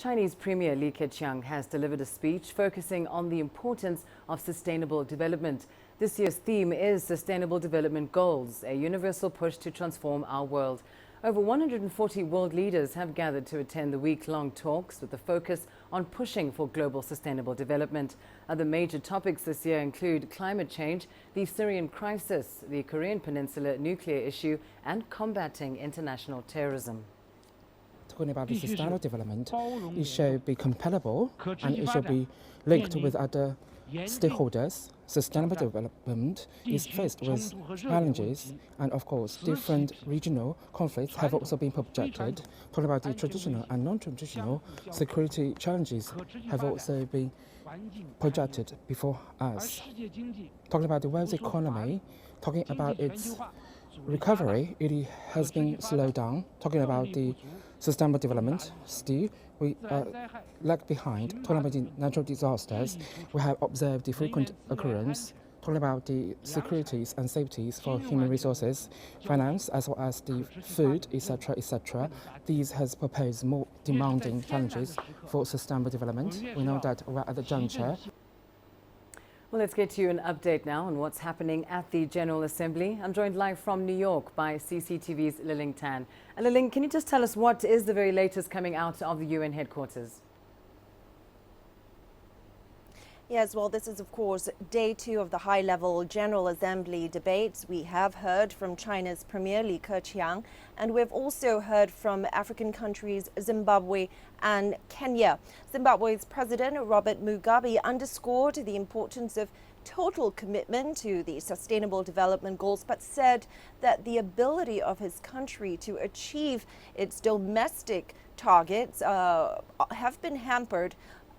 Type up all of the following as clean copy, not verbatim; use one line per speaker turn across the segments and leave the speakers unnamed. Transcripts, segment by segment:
Chinese Premier Li Keqiang has delivered a speech focusing on the importance of sustainable development. This year's theme is Sustainable Development Goals, a universal push to transform our world. Over 140 world leaders have gathered to attend the week-long talks with the focus on pushing for global sustainable development. Other major topics this year include climate change, the Syrian crisis, the Korean Peninsula nuclear issue, and combating international terrorism.
Talking about the sustainable development, it should be compatible and it should be linked with other stakeholders. Sustainable development is faced with challenges, and of course, different regional conflicts have also been projected. Talking about the traditional and non-traditional security challenges have also been projected before us. Talking about the world's economy, talking about its recovery, it has been slowed down. Talking about the sustainable development, still we lag behind. Talking about the natural disasters, we have observed the frequent occurrence. Talking about the securities and safeties for human resources, finance, as well as the food, etc., etc. These has proposed more demanding challenges for sustainable development. We know that we're at the juncture.
Well, let's get to you an update now on what's happening at the General Assembly. I'm joined live from New York by CCTV's Liling Tan. And Liling, can you just tell us what is the very latest coming out of the UN headquarters?
Yes, well, this is, of course, day 2 of the high-level General Assembly debates. We have heard from China's Premier Li Keqiang, and we've also heard from African countries Zimbabwe and Kenya. Zimbabwe's President Robert Mugabe underscored the importance of total commitment to the Sustainable Development Goals, but said that the ability of his country to achieve its domestic targets have been hampered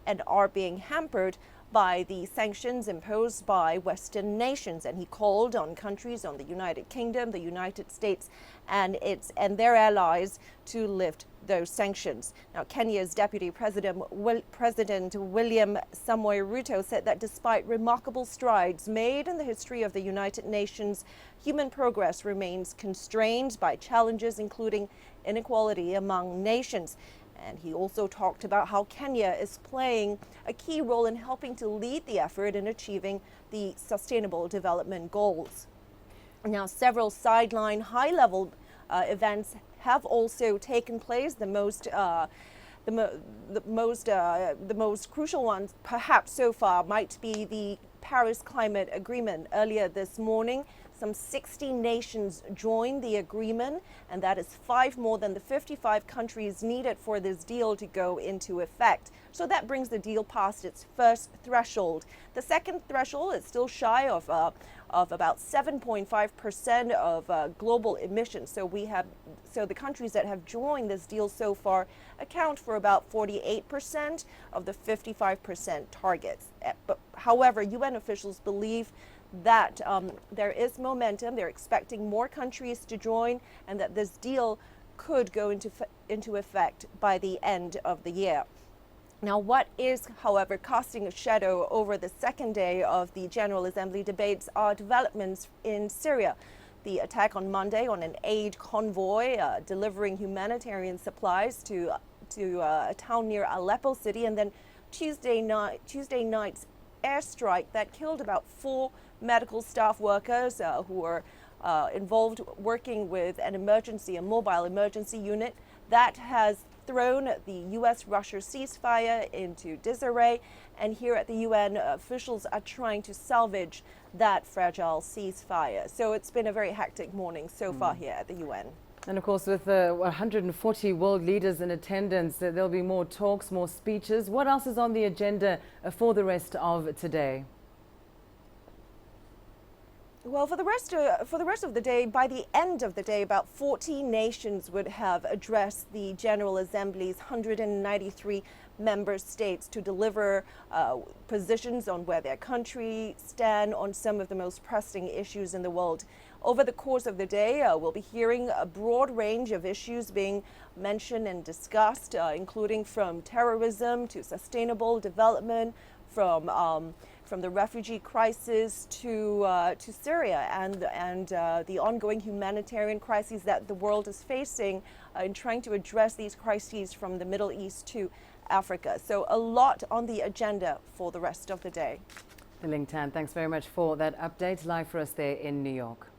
and are being hampered by the sanctions imposed by Western nations, and he called on countries on the United Kingdom, the United States, and their allies to lift those sanctions. Now, Kenya's Deputy President William Samoei Ruto said that despite remarkable strides made in the history of the United Nations, human progress remains constrained by challenges including inequality among nations. And he also talked about how Kenya is playing a key role in helping to lead the effort in achieving the Sustainable Development Goals. Now, several sideline high-level events have also taken place. The most crucial ones, perhaps so far, might be the Paris Climate Agreement. Earlier this morning, some 60 nations joined the agreement, and that is 5 more than the 55 countries needed for this deal to go into effect. So that brings the deal past its first threshold. The second threshold is still shy of about 7.5% of global emissions. So the countries that have joined this deal so far account for about 48% of the 55% targets. But however, UN officials believe that there is momentum. They're expecting more countries to join, and that this deal could go into effect by the end of the year. Now, what is, however, casting a shadow over the second day of the General Assembly debates are developments in Syria. The attack on Monday on an aid convoy delivering humanitarian supplies to a town near Aleppo city, and then Tuesday night's airstrike that killed about 4 medical staff workers who were involved working with a mobile emergency unit. That has thrown the U.S.-Russia ceasefire into disarray, and here at the UN, officials are trying to salvage that fragile ceasefire. So it's been a very hectic morning so far here at the UN.
And of course, with 140 world leaders in attendance, there'll be more talks, more speeches. What else is on the agenda for the rest of today?
Well, for the rest of the day, by the end of the day, about 40 nations would have addressed the General Assembly's 193 member states to deliver positions on where their country stand on some of the most pressing issues in the world. Over the course of the day, we'll be hearing a broad range of issues being mentioned and discussed, including from terrorism to sustainable development, from the refugee crisis to Syria and the ongoing humanitarian crises that the world is facing in trying to address these crises from the Middle East to Africa. So a lot on the agenda for the rest of the day.
Ling Tan, thanks very much for that update live for us there in New York.